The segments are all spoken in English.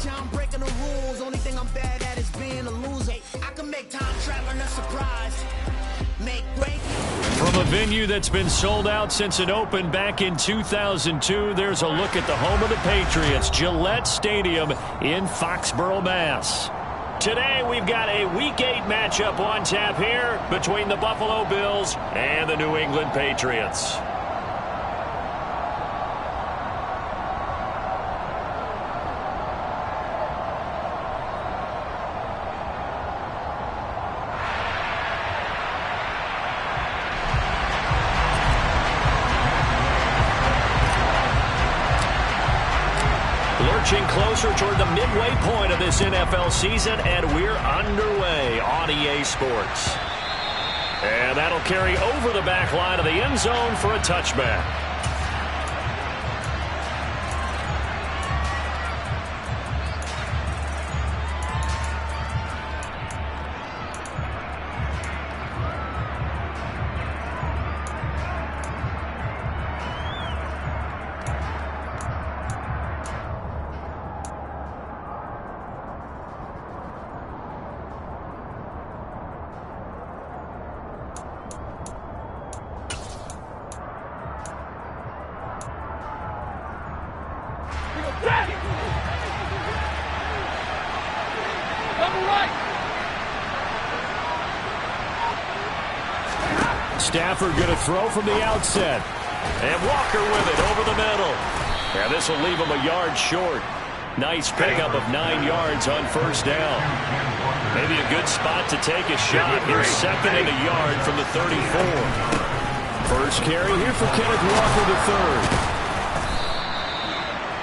I'm breaking the rules. Only thing I'm bad at is being a loser. I can make time traveling a surprise. Make great. From a venue that's been sold out since it opened back in 2002, there's a look at the home of the Patriots, Gillette Stadium in Foxborough, Mass. Today we've got a Week 8 matchup on tap here between the Buffalo Bills and the New England Patriots. Lurching closer toward the midway point of this NFL season, and we're underway on EA Sports. And that'll carry over the back line of the end zone for a touchback. Stafford going to throw from the outset. And Walker with it over the middle. And this will leave him a yard short. Nice pickup of 9 yards on first down. Maybe a good spot to take a shot. Here's second and a yard from the 34. First carry here for Kenneth Walker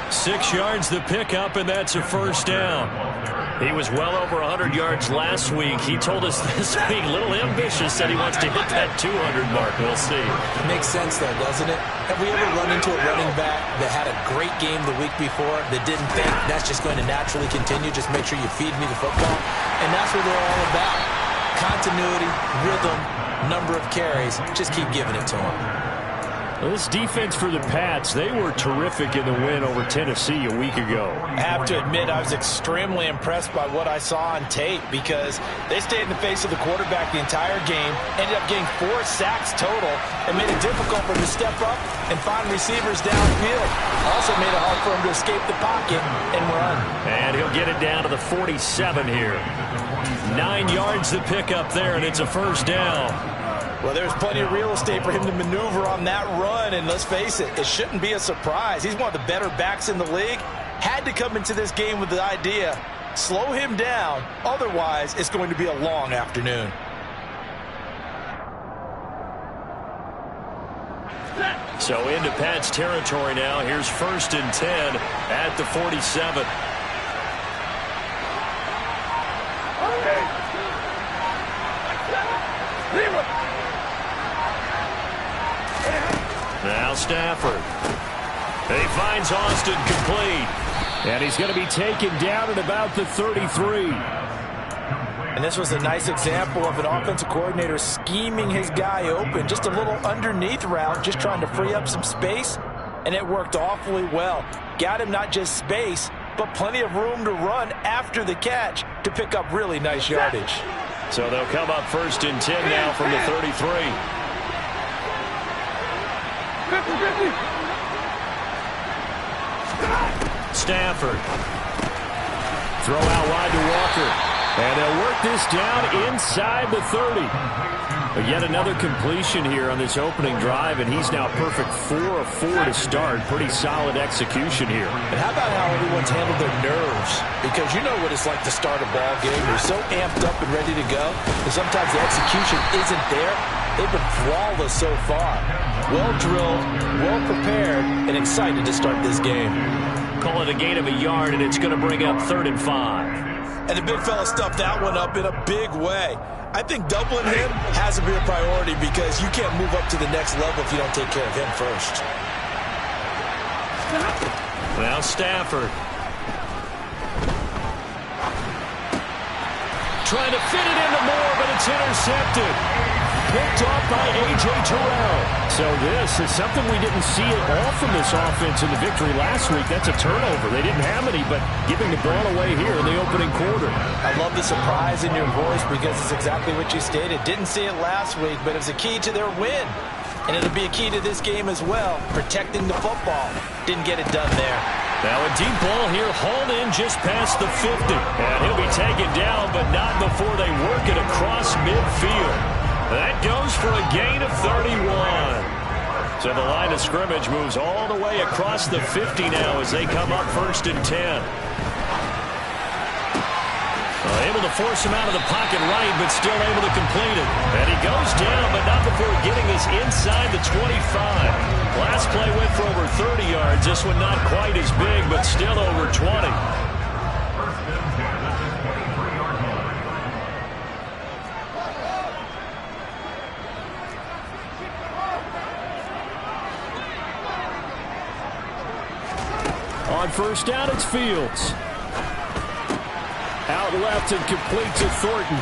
III. 6 yards the pickup, and that's a first down. He was well over 100 yards last week. He told us this week, a little ambitious, said he wants to hit that 200 mark. We'll see. Makes sense, though, doesn't it? Have we ever run into a running back that had a great game the week before that didn't think that's just going to naturally continue? Just make sure you feed me the football. And that's what they're all about. Continuity, rhythm, number of carries. Just keep giving it to them. Well, this defense for the Pats, they were terrific in the win over Tennessee a week ago. I have to admit, I was extremely impressed by what I saw on tape because they stayed in the face of the quarterback the entire game, ended up getting 4 sacks total, and made it difficult for him to step up and find receivers downfield. Also made it hard for him to escape the pocket and run. And he'll get it down to the 47 here. 9 yards to pick up there, and it's a first down. Well, there's plenty of real estate for him to maneuver on that run, and let's face it, it shouldn't be a surprise. He's one of the better backs in the league. Had to come into this game with the idea, slow him down, otherwise it's going to be a long afternoon. So into Pats territory now. Here's first and 10 at the 47. Now Stafford. He finds Austin complete. And he's going to be taken down at about the 33. And this was a nice example of an offensive coordinator scheming his guy open. Just a little underneath route, just trying to free up some space. And it worked awfully well. Got him not just space, but plenty of room to run after the catch to pick up really nice yardage. So they'll come up first and 10 now from the 33. Stafford. Throw out wide to Walker. And they'll work this down inside the 30. But yet another completion here on this opening drive, and he's now perfect 4 of 4 to start. Pretty solid execution here. And how about how everyone's handled their nerves? Because you know what it's like to start a ball game. You're so amped up and ready to go, and sometimes the execution isn't there. They've been flawless so far. Well drilled, well prepared, and excited to start this game. Call it a gain of a yard, and it's going to bring up 3rd and 5. And the big fella stuffed that one up in a big way. I think doubling him has to be a priority because you can't move up to the next level if you don't take care of him first. Now Stafford. Trying to fit it into Moore, but it's intercepted. picked off by A.J. Terrell. So this is something we didn't see at all from this offense in the victory last week. That's a turnover. They didn't have any, but giving the ball away here in the opening quarter. I love the surprise in your voice because it's exactly what you stated. Didn't see it last week, but it was a key to their win. And it'll be a key to this game as well, protecting the football. Didn't get it done there. Now a deep ball here, hauled in just past the 50. And he'll be taken down, but not before they work it across midfield. That goes for a gain of 31. So the line of scrimmage moves all the way across the 50 now as they come up 1st and 10. Able to force him out of the pocket right, but still able to complete it. And he goes down, but not before getting this inside the 25. Last play went for over 30 yards. This one not quite as big, but still over 20. On 1st down, it's Fields. Out left and complete to Thornton.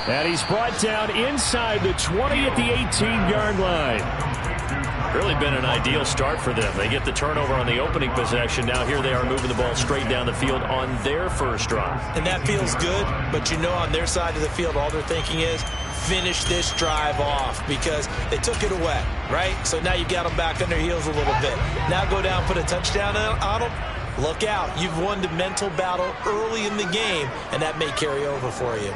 And he's brought down inside the 20 at the 18-yard line. Really been an ideal start for them. They get the turnover on the opening possession. Now here they are moving the ball straight down the field on their first drive. And that feels good, but you know on their side of the field all they're thinking is finish this drive off because they took it away, right? So now you got them back on their heels a little bit. Now go down, put a touchdown on them. Look out. You've won the mental battle early in the game, and that may carry over for you.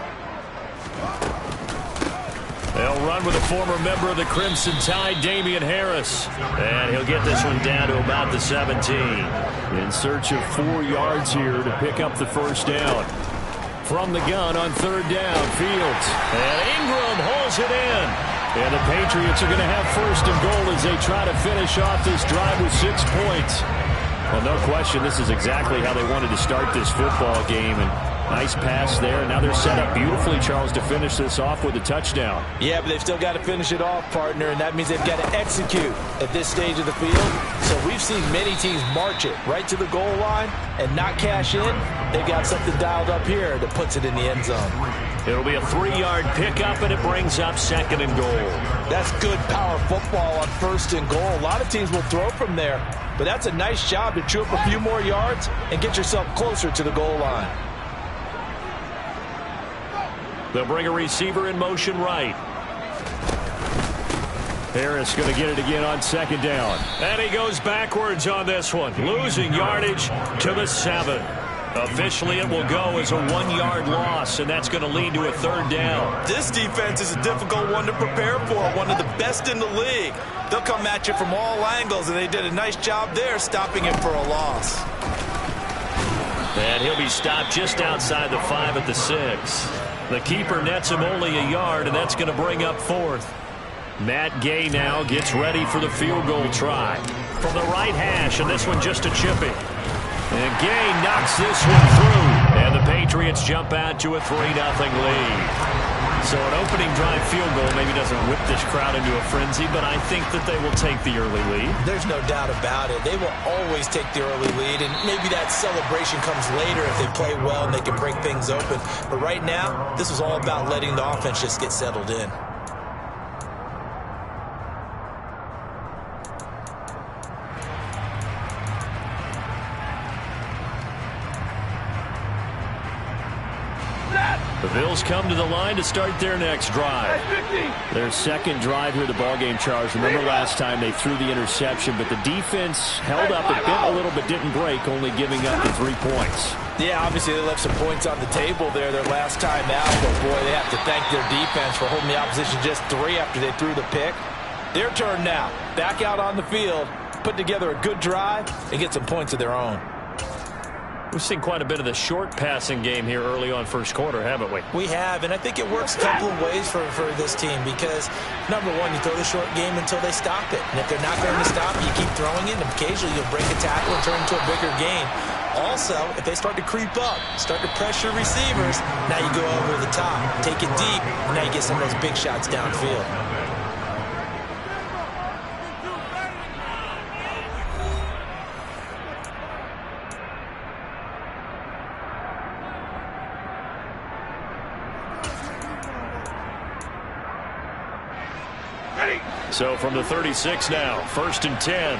They'll run with a former member of the Crimson Tide, Damian Harris. And he'll get this one down to about the 17. In search of 4 yards here to pick up the 1st down. From the gun on 3rd down, Fields. And Ingram hauls it in. And the Patriots are going to have 1st and goal as they try to finish off this drive with 6 points. Well, no question, this is exactly how they wanted to start this football game. And nice pass there. Now they're set up beautifully, Charles, to finish this off with a touchdown. Yeah, but they've still got to finish it off, partner, and that means they've got to execute at this stage of the field. So we've seen many teams march it right to the goal line and not cash in. They've got something dialed up here that puts it in the end zone. It'll be a 3-yard pickup, and it brings up 2nd and goal. That's good power football on 1st and goal. A lot of teams will throw from there, but that's a nice job to chew up a few more yards and get yourself closer to the goal line. They'll bring a receiver in motion right. Harris going to get it again on 2nd down. And he goes backwards on this one, losing yardage to the 7. Officially, it will go as a 1-yard loss, and that's going to lead to a 3rd down. This defense is a difficult one to prepare for, one of the best in the league. They'll come at you from all angles, and they did a nice job there stopping him for a loss. And he'll be stopped just outside the 5 at the 6. The keeper nets him only a yard, and that's going to bring up 4th. Matt Gay now gets ready for the field goal try. From the right hash, and this one just a chipping. And Gay knocks this one through. And the Patriots jump out to a 3-0 lead. So an opening drive field goal maybe doesn't whip this crowd into a frenzy, but I think that they will take the early lead. There's no doubt about it. They will always take the early lead, and maybe that celebration comes later if they play well and they can break things open. But right now, this is all about letting the offense just get settled in. The Bills come to the line to start their next drive. Their 2nd drive here of the ballgame, Charles. Remember last time they threw the interception, but the defense held up. It bent a little but didn't break, only giving up the 3 points. Yeah, obviously they left some points on the table there their last time out, but boy, they have to thank their defense for holding the opposition just 3 after they threw the pick. Their turn now. Back out on the field, put together a good drive, and get some points of their own. We've seen quite a bit of the short passing game here early on 1st quarter, haven't we? We have, and I think it works a couple of ways for this team because, number one, you throw the short game until they stop it. And if they're not going to stop it, you keep throwing it, and occasionally you'll break a tackle and turn into a bigger game. Also, if they start to creep up, start to pressure receivers, now you go over the top, take it deep, and now you get some of those big shots downfield. So from the 36 now, 1st and 10.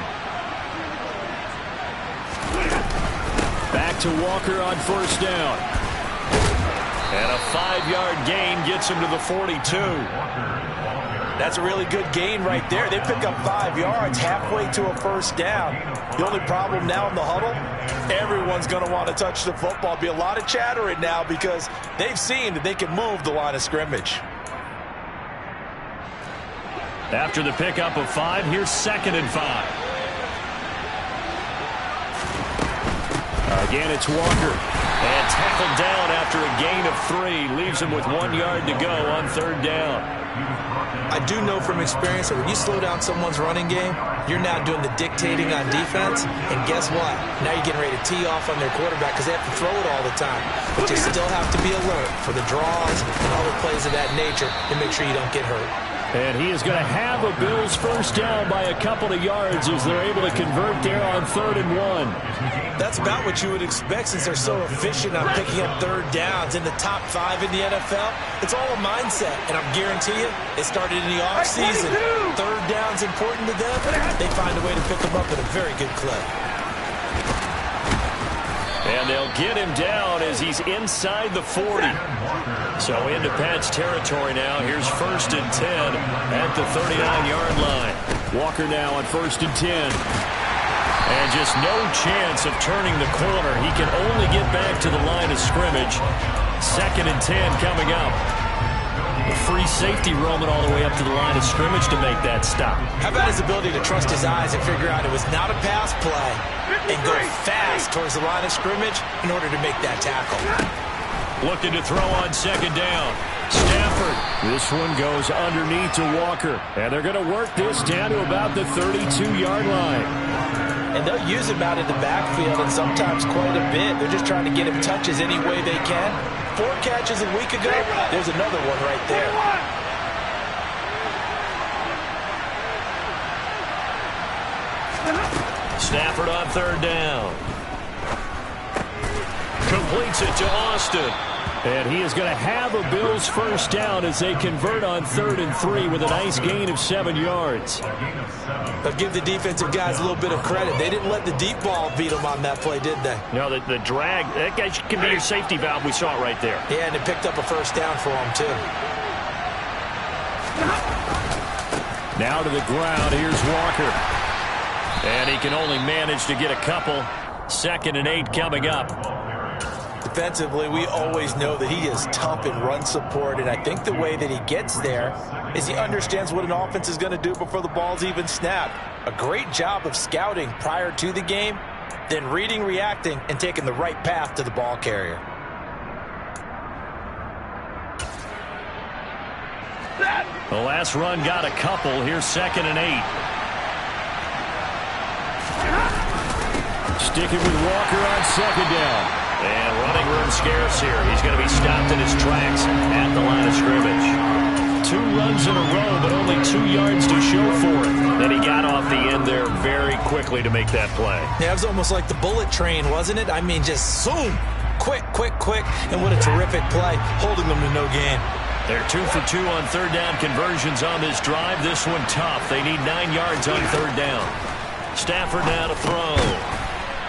Back to Walker on 1st down. And a 5-yard gain gets him to the 42. That's a really good gain right there. They pick up 5 yards halfway to a 1st down. The only problem now in the huddle, everyone's going to want to touch the football. Be a lot of chattering now because they've seen that they can move the line of scrimmage. After the pickup of 5, here's 2nd and 5. Again, it's Walker. And tackled down after a gain of 3. Leaves him with 1 yard to go on 3rd down. I do know from experience that when you slow down someone's running game, you're now doing the dictating on defense. And guess what? Now you're getting ready to tee off on their quarterback because they have to throw it all the time. But you still have to be alert for the draws and other plays of that nature to make sure you don't get hurt. And he is going to have a Bills 1st down by a couple of yards as they're able to convert there on 3rd and 1. That's about what you would expect since they're so efficient on picking up 3rd downs in the top 5 in the NFL. It's all a mindset, and I guarantee you, it started in the offseason. 3rd down's important to them. They find a way to pick them up at a very good clip. And they'll get him down as he's inside the 40. So into Pat's territory now. Here's 1st and 10 at the 39-yard line. Walker now on 1st and 10. And just no chance of turning the corner. He can only get back to the line of scrimmage. 2nd and 10 coming up. The free safety roaming all the way up to the line of scrimmage to make that stop. How about his ability to trust his eyes and figure out it was not a pass play and go fast towards the line of scrimmage in order to make that tackle. Looking to throw on 2nd down. Stafford. This one goes underneath to Walker. And they're going to work this down to about the 32-yard line. And they'll use him out in the backfield and sometimes quite a bit. They're just trying to get him touches any way they can. 4 catches a week ago. There's another one right there. Stafford on 3rd down. Completes it to Austin. And he is going to have a Bills 1st down as they convert on 3rd and 3 with a nice gain of 7 yards. But give the defensive guys a little bit of credit. They didn't let the deep ball beat them on that play, did they? No, the drag, that guy can be your safety valve. We saw it right there. Yeah, and it picked up a 1st down for them, too. Now to the ground. Here's Walker. And he can only manage to get a couple. 2nd and 8 coming up. Defensively, we always know that he is tough in run support, and I think the way that he gets there is he understands what an offense is going to do before the ball's even snapped. A great job of scouting prior to the game, then reading, reacting, and taking the right path to the ball carrier. The last run got a couple. Here's 2nd and 8. Sticking with Walker on 2nd down. And running room scarce here. He's going to be stopped in his tracks at the line of scrimmage. 2 runs in a row, but only 2 yards to show for it. Then he got off the end there very quickly to make that play. Yeah, it was almost like the bullet train, wasn't it? I mean, just zoom. Quick, quick, quick. And what a terrific play, holding them to no gain. They're 2 for 2 on 3rd down conversions on this drive. This one tough. They need 9 yards on 3rd down. Stafford now to throw.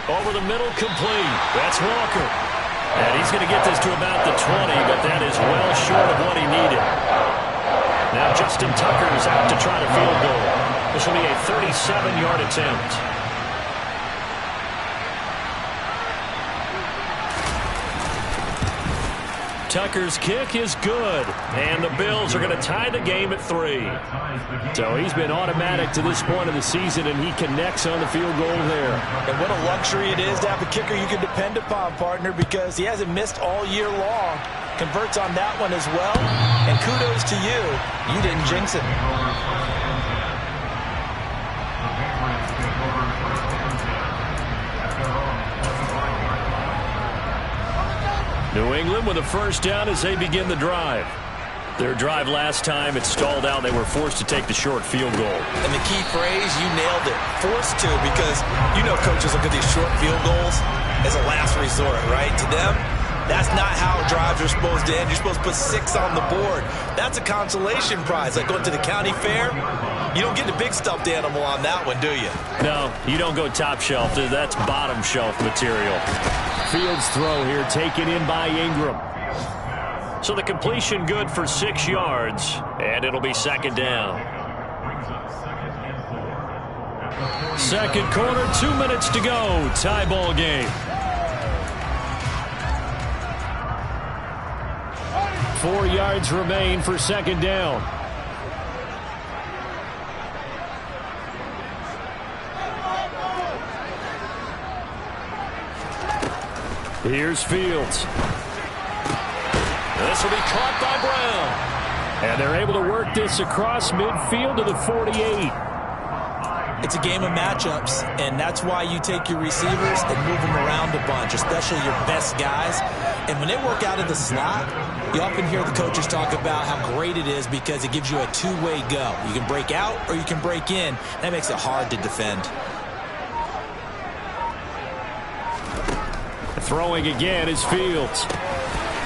Over the middle, complete. That's Walker. And he's going to get this to about the 20, but that is well short of what he needed. Now Justin Tucker is out to try to field goal. This will be a 37-yard attempt. Tucker's kick is good, and the Bills are going to tie the game at 3. So he's been automatic to this point of the season, and he connects on the field goal there. And what a luxury it is to have a kicker you can depend upon, partner, because he hasn't missed all year long. Converts on that one as well, and kudos to you. You didn't jinx it. New England with a 1st down as they begin the drive. Their drive last time, it stalled out. They were forced to take the short field goal. And the key phrase, you nailed it. Forced to, because you know coaches look at these short field goals as a last resort, right? To them, That's not how drives are supposed to end. You're supposed to put 6 on the board. That's a consolation prize. Like going to the county fair, you don't get the big stuffed animal on that one, do you? No, you don't go top shelf. That's bottom shelf material. Fields throw here taken in by Ingram. So the completion good for 6 yards, and it'll be second down. Second quarter, 2 minutes to go. Tie ball game. 4 yards remain for second down. Here's Fields. This will be caught by Brown. And they're able to work this across midfield to the 48. It's a game of matchups, and that's why you take your receivers and move them around a bunch, especially your best guys. And when they work out of the slot, you often hear the coaches talk about how great it is because it gives you a two-way go. You can break out or you can break in. That makes it hard to defend. Throwing again is Fields.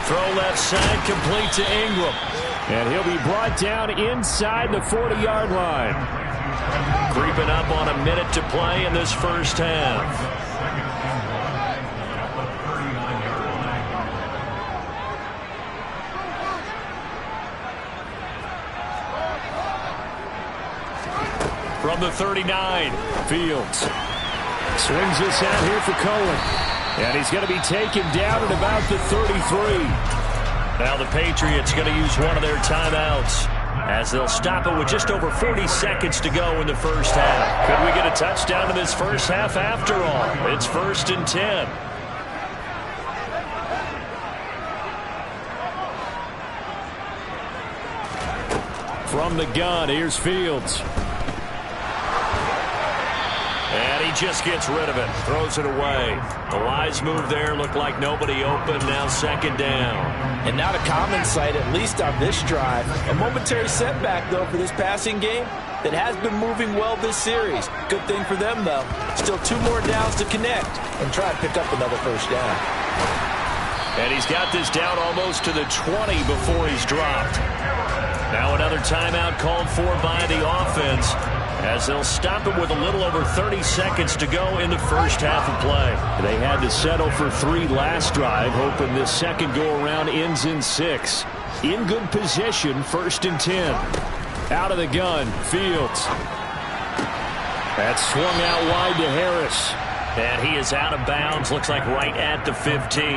Throw left side, complete to Ingram. And he'll be brought down inside the 40-yard line. Creeping up on a minute to play in this first half. From the 39, Fields swings this out here for Cohen. And he's going to be taken down at about the 33. Now the Patriots going to use one of their timeouts as they'll stop it with just over 40 seconds to go in the first half. Could we get a touchdown in this first half after all? It's 1st and 10. From the gun, here's Fields. And he just gets rid of it, throws it away. The wise move there, looked like nobody open, now second down. And not a common sight, at least on this drive. A momentary setback, though, for this passing game that has been moving well this series. Good thing for them, though. Still 2 more downs to connect and try and pick up another first down. And he's got this down almost to the 20 before he's dropped. Now another timeout called for by the offense, as they'll stop it with a little over 30 seconds to go in the first half of play. They had to settle for 3 last drive, hoping this second go-around ends in 6. In good position, 1st and 10. Out of the gun, Fields. That's swung out wide to Harris. And he is out of bounds, looks like right at the 15.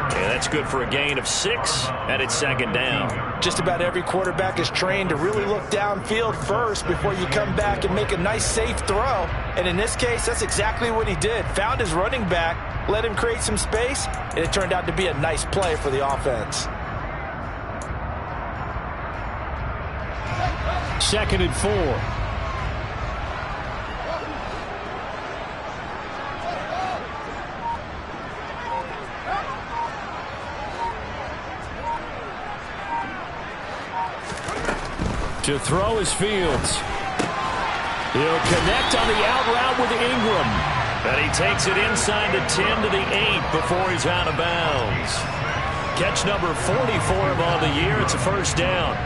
And that's good for a gain of 6, and it's second down. Just about every quarterback is trained to really look downfield first before you come back and make a nice, safe throw. And in this case, that's exactly what he did. Found his running back, let him create some space, and it turned out to be a nice play for the offense. 2nd and 4. To throw is Fields. He'll connect on the out route with Ingram. And he takes it inside the 10 to the 8 before he's out of bounds. Catch number 40 for him on the year. It's a first down.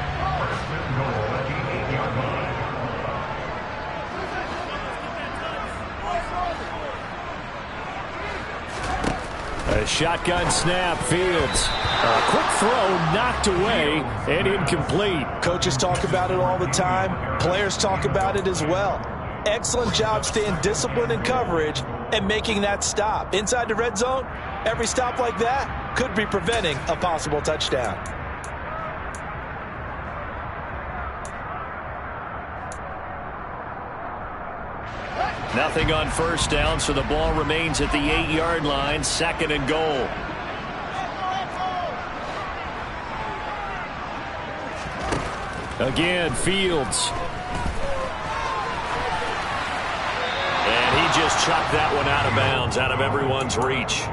A shotgun snap, Fields. A quick throw knocked away and incomplete. Coaches talk about it all the time. Players talk about it as well. Excellent job staying disciplined in coverage and making that stop. Inside the red zone, every stop like that could be preventing a possible touchdown. Nothing on first down, so the ball remains at the 8-yard line, 2nd and goal. Again, Fields. And he just chucked that one out of bounds, out of everyone's reach.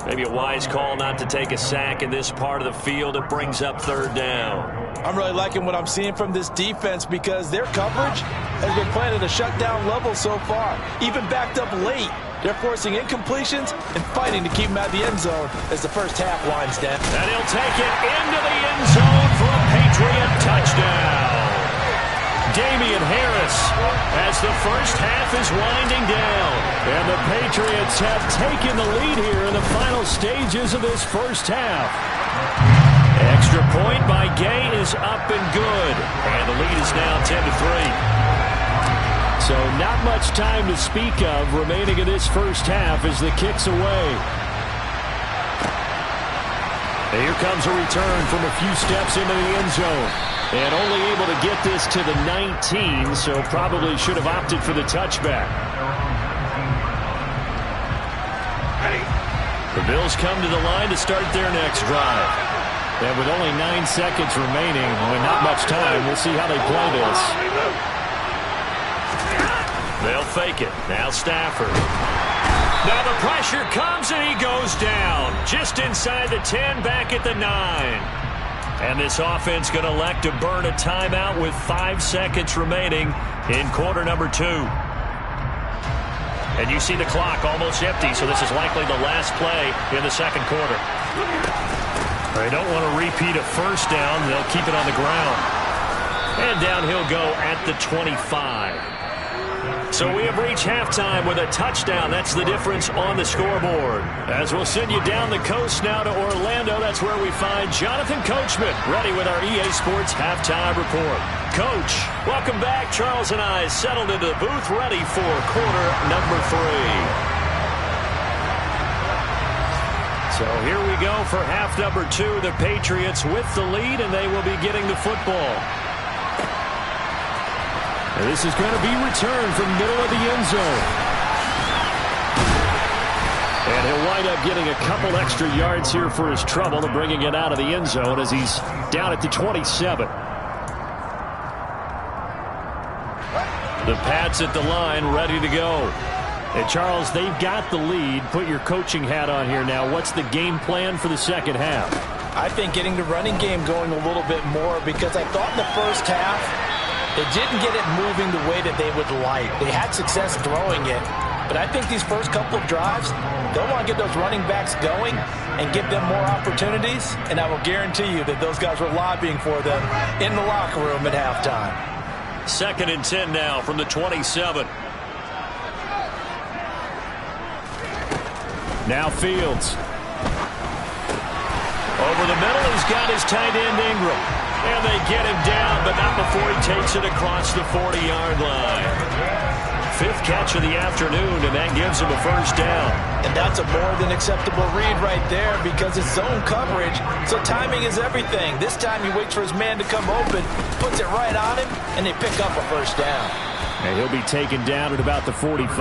Maybe a wise call not to take a sack in this part of the field. It brings up 3rd down. I'm really liking what I'm seeing from this defense because their coverage has been playing at a shutdown level so far. Even backed up late, They're forcing incompletions and fighting to keep them out of the end zone as the first half winds down. And he'll take it into the end zone for a Patriot touchdown. Damian Harris as the first half is winding down. And the Patriots have taken the lead here in the final stages of this first half. Extra point by Gay is up and good. And the lead is now 10-3. So not much time to speak of remaining in this first half as the kick's away. And here comes a return from a few steps into the end zone. And only able to get this to the 19, so probably should have opted for the touchback. The Bills come to the line to start their next drive. And with only 9 seconds remaining, with not much time, we'll see how they play this. They'll fake it. Now Stafford. Now the pressure comes and he goes down. Just inside the 10, back at the 9. And this offense going to elect to burn a timeout with 5 seconds remaining in quarter number 2. And you see the clock almost empty, so this is likely the last play in the second quarter. They don't want to repeat a first down. They'll keep it on the ground. And down he'll go at the 25. So we have reached halftime with a touchdown. That's the difference on the scoreboard. As we'll send you down the coast now to Orlando, that's where we find Jonathan Coachman, ready with our EA Sports Halftime Report. Coach, welcome back. Charles and I settled into the booth, ready for quarter number 3. So here we go for half number 2. The Patriots with the lead, and they will be getting the football. And this is going to be returned from middle of the end zone. And he'll wind up getting a couple extra yards here for his trouble and bringing it out of the end zone as he's down at the 27. The Pats at the line, ready to go. And Charles, they've got the lead. Put your coaching hat on here now. What's the game plan for the second half? I think getting the running game going a little bit more, because I thought in the first half they didn't get it moving the way that they would like. They had success throwing it, but I think these first couple of drives, they'll want to get those running backs going and give them more opportunities, and I will guarantee you that those guys were lobbying for them in the locker room at halftime. 2nd and 10 now from the 27. Now Fields. Over the middle, he's got his tight end Ingram. And they get him down, but not before he takes it across the 40-yard line. 5th catch of the afternoon, and that gives him a first down. And that's a more than acceptable read right there, because it's zone coverage, so timing is everything. This time he waits for his man to come open, puts it right on him, and they pick up a first down. And he'll be taken down at about the 45.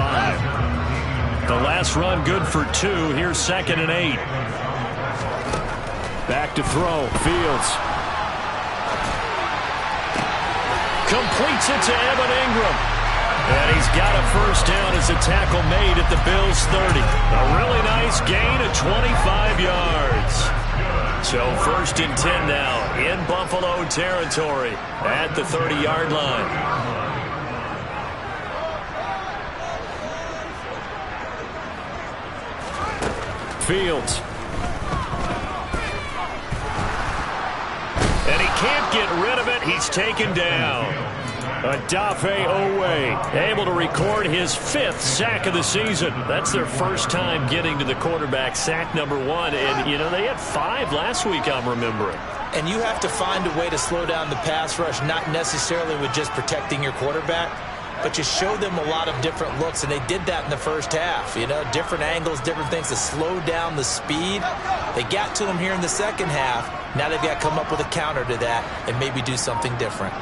The last run good for 2. Here's 2nd and 8. Back to throw. Fields. Completes it to Evan Ingram. And he's got a first down as a tackle made at the Bills' 30. A really nice gain of 25 yards. So 1st and 10 now in Buffalo territory at the 30-yard line. Fields. And he can't get rid of it. He's taken down. Odafe Owe able to record his 5th sack of the season. That's their first time getting to the quarterback, sack number 1. And, you know, they had 5 last week, I'm remembering. And you have to find a way to slow down the pass rush, not necessarily with just protecting your quarterback, but you show them a lot of different looks, and they did that in the first half. You know, different angles, different things to slow down the speed. They got to him here in the second half. Now they've got to come up with a counter to that and maybe do something different.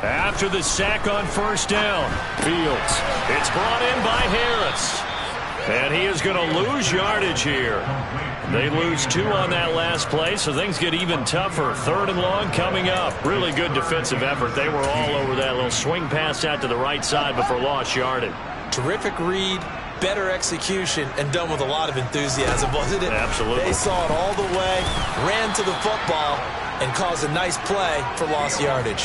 After the sack on first down, Fields. It's brought in by Harris. And he is going to lose yardage here. They lose 2 on that last play, so things get even tougher. 3rd and long coming up. Really good defensive effort. They were all over that little swing pass out to the right side before lost yardage. Terrific read, better execution, and done with a lot of enthusiasm, wasn't it? Absolutely. They saw it all the way, ran to the football, and cause a nice play for lost yardage.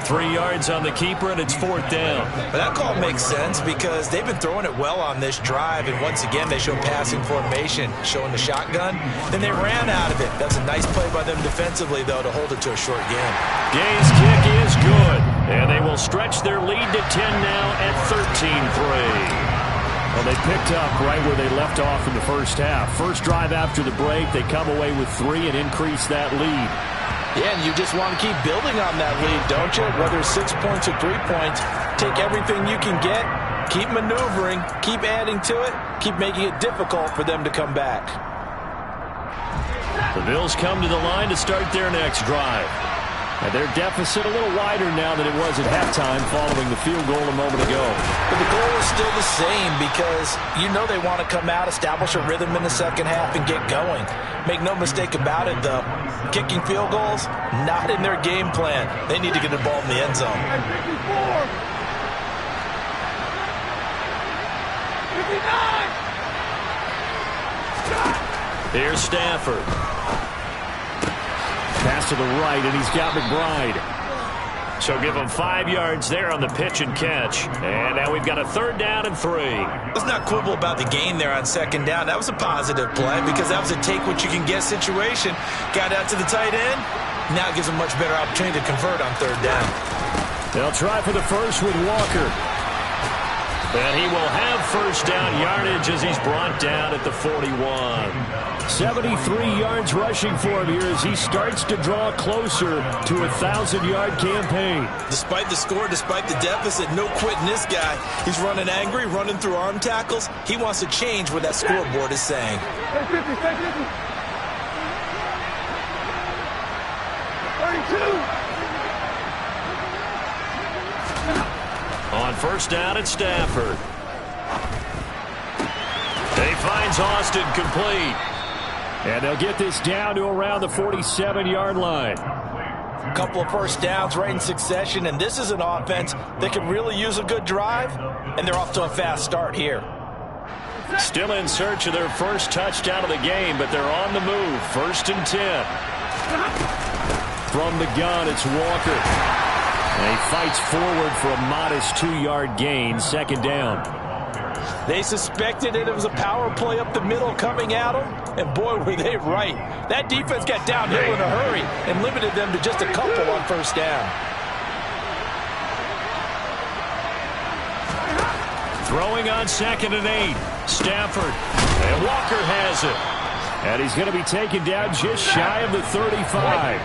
3 yards on the keeper, and it's 4th down. But that call makes sense because they've been throwing it well on this drive, and once again they show passing formation, showing the shotgun. Then they ran out of it. That's a nice play by them defensively, though, to hold it to a short game. Gay's kick is good, and they will stretch their lead to 10 now at 13-3. Well, they picked up right where they left off in the first half. First drive after the break, they come away with 3 and increase that lead. Yeah, and you just want to keep building on that lead, don't you? Whether it's 6 points or 3 points, take everything you can get, keep maneuvering, keep adding to it, keep making it difficult for them to come back. The Bills come to the line to start their next drive. And their deficit a little wider now than it was at halftime following the field goal a moment ago. But the goal is still the same because you know they want to come out, establish a rhythm in the second half, and get going. Make no mistake about it, though. Kicking field goals, not in their game plan. They need to get the ball in the end zone. 59! Here's Stafford. Pass to the right, and he's got McBride. So give him 5 yards there on the pitch and catch. And now we've got a 3rd down and 3. Let's not quibble about the gain there on 2nd down. That was a positive play because that was a take-what-you-can-get situation. Got out to the tight end. Now it gives them a much better opportunity to convert on 3rd down. They'll try for the first with Walker. And he will have 1st down yardage as he's brought down at the 41. 73 yards rushing for him here as he starts to draw closer to a 1,000-yard campaign. Despite the score, despite the deficit, no quitting this guy. He's running angry, running through arm tackles. He wants to change what that scoreboard is saying. 32! On 1st down at Stafford. He finds Austin complete. And they'll get this down to around the 47-yard line. A couple of 1st downs right in succession, and this is an offense that could really use a good drive, and they're off to a fast start here. Still in search of their first touchdown of the game, but they're on the move. 1st and 10. From the gun, it's Walker. And he fights forward for a modest 2-yard gain, 2nd down. They suspected it was a power play up the middle coming at them, and boy, were they right. That defense got downhill in a hurry and limited them to just a couple on 1st down. Throwing on 2nd and 8. Stafford. And Walker has it. And he's going to be taken down just shy of the 35.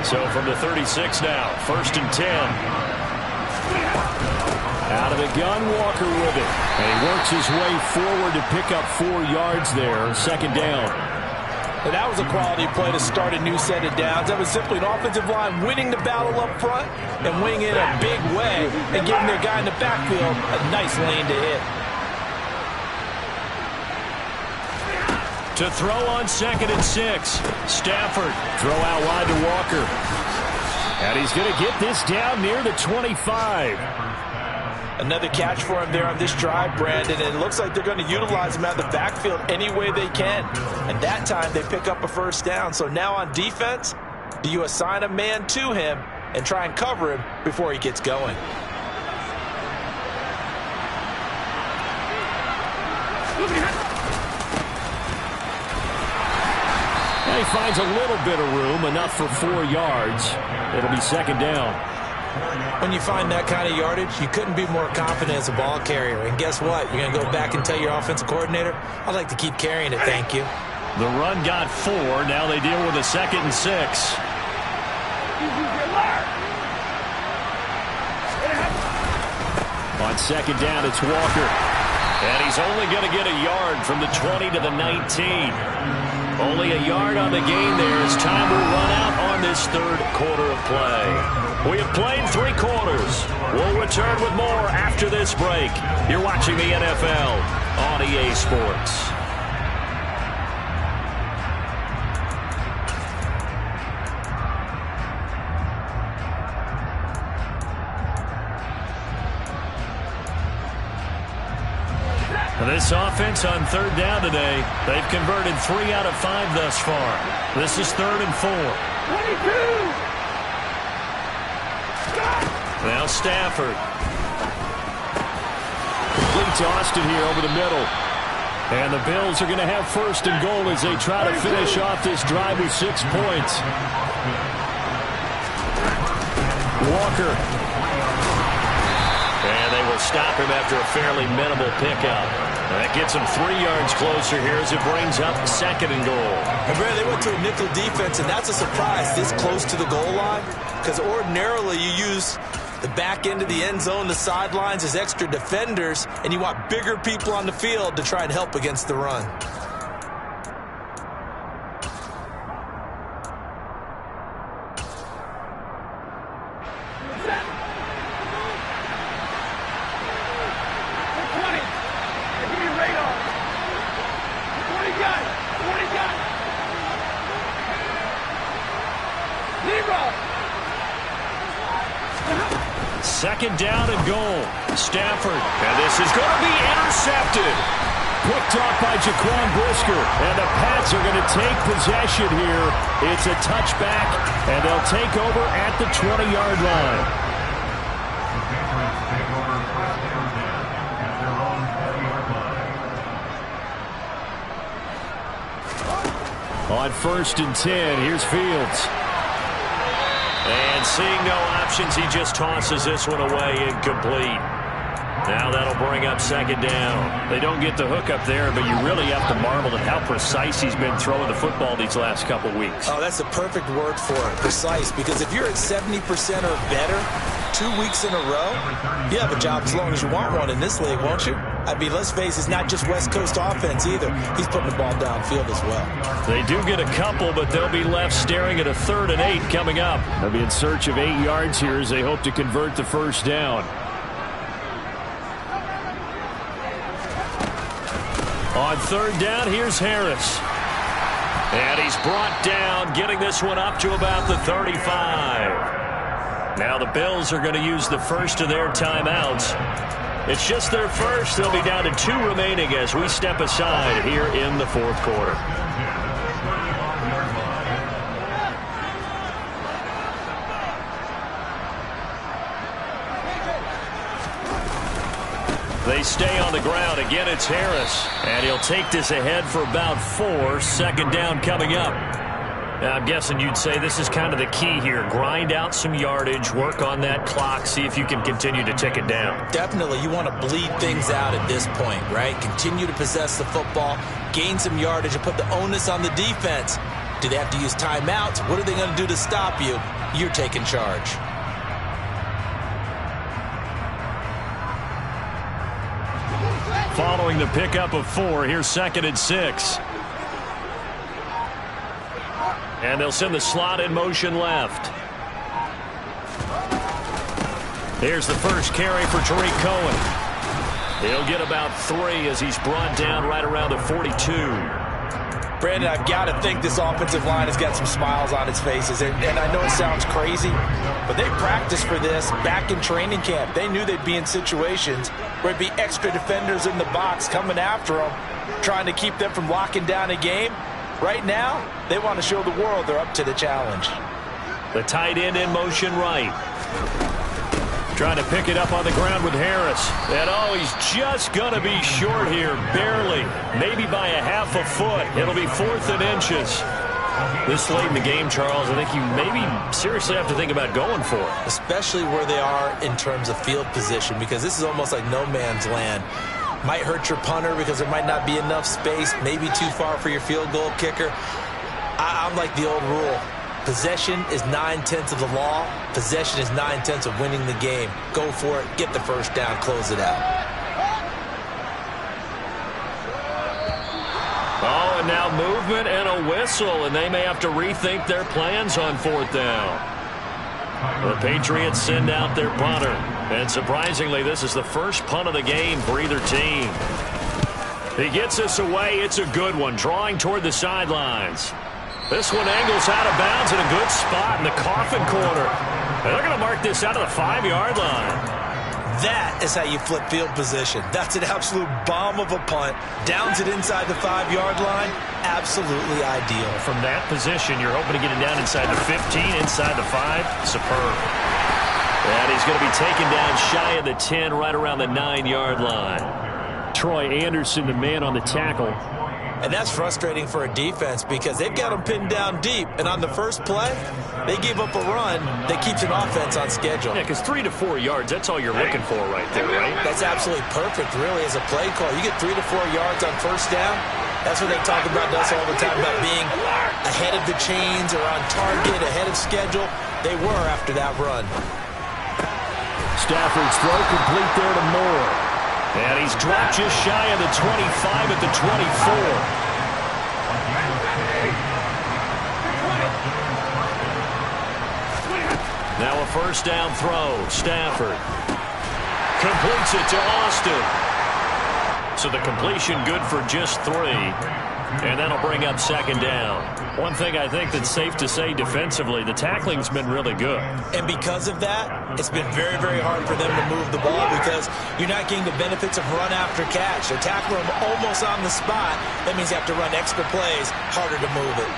So from the 36 now, 1st and 10. Out of the gun, Walker with it. And he works his way forward to pick up 4 yards there, 2nd down. And that was a quality play to start a new set of downs. That was simply an offensive line winning the battle up front and winning it a big way and giving their guy in the backfield a nice lane to hit. To throw on 2nd and 6. Stafford. Throw out wide to Walker. And he's going to get this down near the 25. Another catch for him there on this drive, Brandon, and it looks like they're going to utilize him out of the backfield any way they can. And that time they pick up a 1st down. So now on defense, do you assign a man to him and try and cover him before he gets going? And he finds a little bit of room, enough for 4 yards. It'll be 2nd down. When you find that kind of yardage, you couldn't be more confident as a ball carrier. And guess what? You're going to go back and tell your offensive coordinator, I'd like to keep carrying it, thank you. The run got 4. Now they deal with a 2nd and 6. On 2nd down, it's Walker. And he's only going to get a yard from the 20 to the 19. Only a yard on the gain there as time will run out on this 3rd quarter of play. We have played 3 quarters. We'll return with more after this break. You're watching the NFL on EA Sports. This offense on third down today, they've converted 3 out of 5 thus far. This is 3rd and 4. 22! Now Stafford. Complete to Austin here over the middle. And the Bills are going to have 1st and goal as they try to finish off this drive with 6 points. Walker. And they will stop him after a fairly minimal pickup. That gets him 3 yards closer here as it brings up 2nd and goal. And Brad, they went to a nickel defense, and that's a surprise this close to the goal line, because ordinarily you use the back end of the end zone, the sidelines as extra defenders, and you want bigger people on the field to try and help against the run. Second down and goal. Stafford. And this is going to be intercepted. Picked off by Jaquan Brisker. And the Pats are going to take possession here. It's a touchback, and they'll take over at the 20-yard line. On 1st and 10, here's Fields. And seeing no options, he just tosses this one away, incomplete. Now that'll bring up 2nd down. They don't get the hook up there, but you really have to marvel at how precise he's been throwing the football these last couple weeks. Oh, that's the perfect word for it, precise, because if you're at 70% or better 2 weeks in a row, you have a job as long as you want one in this league, won't you? I mean, let's face it, it's not just West Coast offense either. He's putting the ball downfield as well. They do get a couple, but they'll be left staring at a 3rd and 8 coming up. They'll be in search of 8 yards here as they hope to convert the 1st down. On 3rd down, here's Harris. And he's brought down, getting this one up to about the 35. Now the Bills are going to use the first of their timeouts. It's just their first. They'll be down to 2 remaining as we step aside here in the 4th quarter. They stay on the ground. Again, it's Harris. And he'll take this ahead for about 4. 2nd down coming up. Now, I'm guessing you'd say this is kind of the key here. Grind out some yardage, work on that clock, see if you can continue to tick it down. Definitely. You want to bleed things out at this point, right? Continue to possess the football, gain some yardage, and put the onus on the defense. Do they have to use timeouts? What are they going to do to stop you? You're taking charge. Following the pickup of 4, here's 2nd and 6. And they'll send the slot in motion left. Here's the first carry for Tariq Cohen. He'll get about 3 as he's brought down right around the 42. Brandon, I've got to think this offensive line has got some smiles on its faces. And I know it sounds crazy, but they practiced for this back in training camp. They knew they'd be in situations where it'd be extra defenders in the box coming after them, trying to keep them from locking down a game. Right now, they want to show the world they're up to the challenge. The tight end in motion right. Trying to pick it up on the ground with Harris. And oh, he's just going to be short here, barely. Maybe by a half a foot. It'll be 4th and inches. This late in the game, Charles, I think you maybe seriously have to think about going for it. Especially where they are in terms of field position, because this is almost like no man's land. Might hurt your punter because there might not be enough space, maybe too far for your field goal kicker. I'm like the old rule. Possession is 9/10 of the law. Possession is 9/10 of winning the game. Go for it. Get the first down. Close it out. Oh, and now movement and a whistle, and they may have to rethink their plans on 4th down. The Patriots send out their punter. And surprisingly, this is the first punt of the game for either team. He gets this away. It's a good one, drawing toward the sidelines. This one angles out of bounds in a good spot in the coffin corner. And they're going to mark this out of the 5-yard line. That is how you flip field position. That's an absolute bomb of a punt. Downs it inside the 5-yard line. Absolutely ideal. From that position, you're hoping to get it down inside the 15, inside the 5. Superb. And he's going to be taken down shy of the 10, right around the 9-yard line. Troy Anderson, the man on the tackle. And that's frustrating for a defense because they've got them pinned down deep. And on the first play, they gave up a run that keeps an offense on schedule. Yeah, because 3 to 4 yards, that's all you're looking for right there, right? That's absolutely perfect, really, as a play call. You get 3 to 4 yards on first down. That's what they talk about us all the time, about being ahead of the chains or on target, ahead of schedule. They were after that run. Stafford's throw complete there to Moore. And he's dropped just shy of the 25 at the 24. Now a first down throw. Stafford completes it to Austin. So the completion good for just 3. And that'll bring up second down. One thing I think that's safe to say defensively, the tackling's been really good. And because of that, it's been very, very hard for them to move the ball because you're not getting the benefits of run after catch. They're tackling them almost on the spot. That means you have to run extra plays, harder to move it.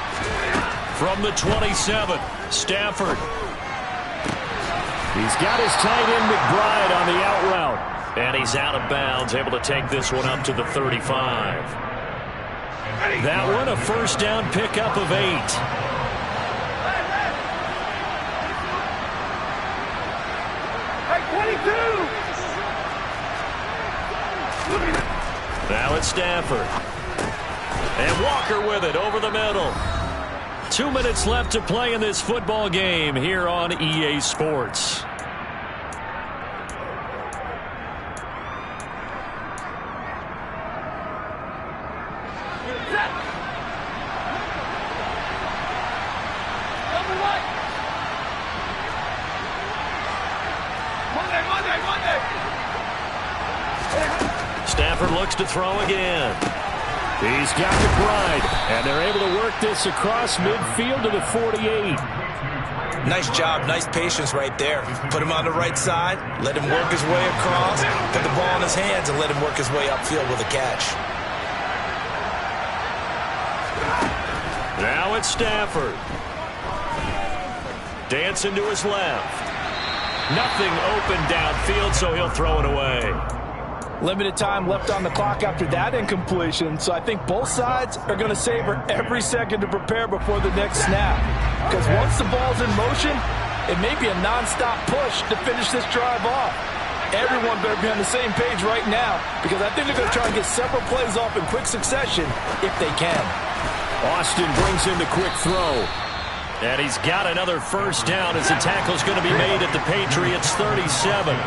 From the 27, Stafford. He's got his tight end McBride on the out route. And he's out of bounds, able to take this one up to the 35. That one a first down pickup of 8. Now it's Stafford. And Walker with it over the middle. 2 minutes left to play in this football game here on EA Sports. Stafford looks to throw again. He's got McBride, and they're able to work this across midfield to the 48. Nice job, nice patience right there. Put him on the right side, let him work his way across, put the ball in his hands, and let him work his way upfield with a catch. Now it's Stafford. Dancing to his left. Nothing open downfield, so he'll throw it away. Limited time left on the clock after that incompletion, so I think both sides are going to savor every second to prepare before the next snap. Because once the ball's in motion, it may be a nonstop push to finish this drive off. Everyone better be on the same page right now because I think they're going to try and get several plays off in quick succession if they can. Austin brings in the quick throw. And he's got another first down as the tackle's going to be made at the Patriots' 37.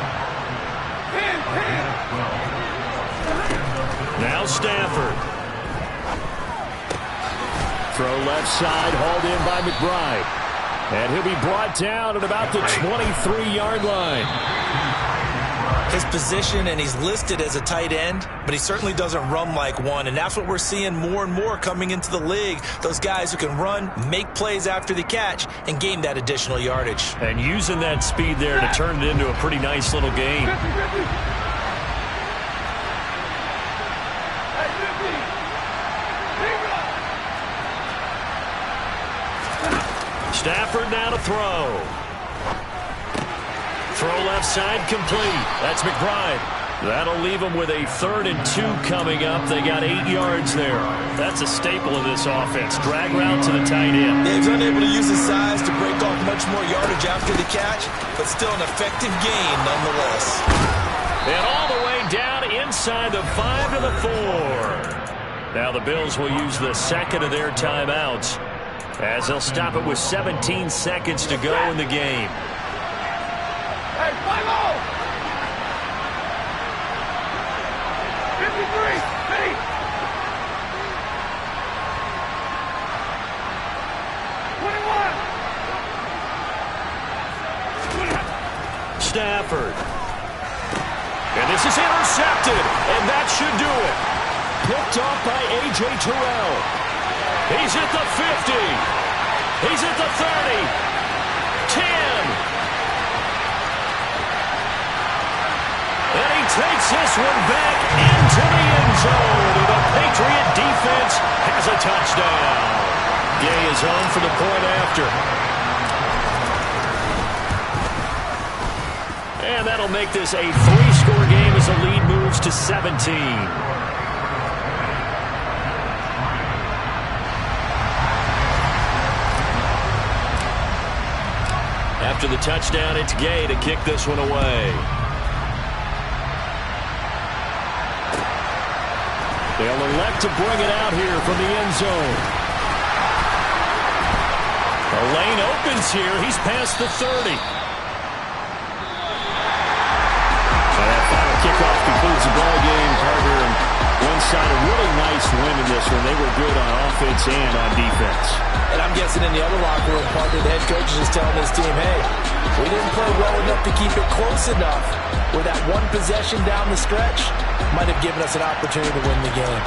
Now Stafford. Throw left side, hauled in by McBride. And he'll be brought down at about the 23-yard line. His position, and he's listed as a tight end, but he certainly doesn't run like one, and that's what we're seeing more and more coming into the league. Those guys who can run, make plays after the catch, and gain that additional yardage. And using that speed there to turn it into a pretty nice little game. Stafford now to throw. Throw left side complete. That's McBride. That'll leave them with a 3rd and 2 coming up. They got 8 yards there. That's a staple of this offense. Drag route to the tight end. Yeah, he's unable to use his size to break off much more yardage after the catch, but still an effective gain nonetheless. And all the way down inside the 5 to the 4. Now the Bills will use the second of their timeouts as they'll stop it with 17 seconds to go in the game. Hey, 5-0! 53, ready! Stafford. And this is intercepted, and that should do it. Picked off by A.J. Terrell. He's at the 50. He's at the 30. 10. takes this one back into the end zone. And the Patriot defense has a touchdown. Gay is home for the point after. And that'll make this a 3-score game as the lead moves to 17. After the touchdown, it's Gay to kick this one away. They'll elect to bring it out here from the end zone. The lane opens here. He's past the 30. Kickoff concludes the ball game, partner, and one side a really nice win in this one. They were good on offense and on defense. And I'm guessing in the other locker room, partner, the head coach is just telling his team, hey, we didn't play well enough to keep it close enough where that one possession down the stretch might have given us an opportunity to win the game.